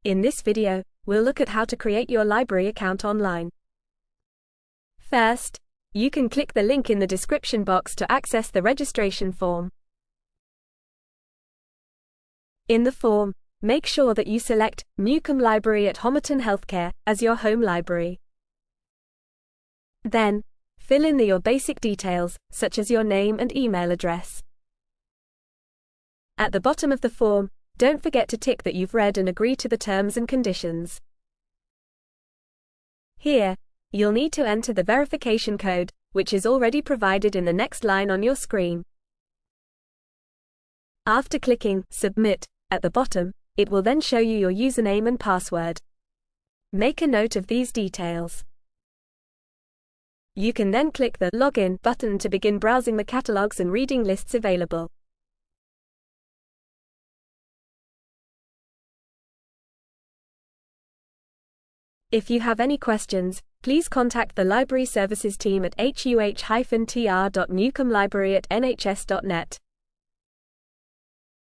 In this video, we'll look at how to create your library account online. First, you can click the link in the description box to access the registration form. In the form, make sure that you select Newcomb Library at Homerton Healthcare as your home library. Then, fill in your basic details, such as your name and email address. At the bottom of the form, don't forget to tick that you've read and agree to the terms and conditions. Here, you'll need to enter the verification code, which is already provided in the next line on your screen. After clicking Submit at the bottom, it will then show you your username and password. Make a note of these details. You can then click the Login button to begin browsing the catalogs and reading lists available. If you have any questions, please contact the library services team at huh-tr.newcomblibrary@nhs.net.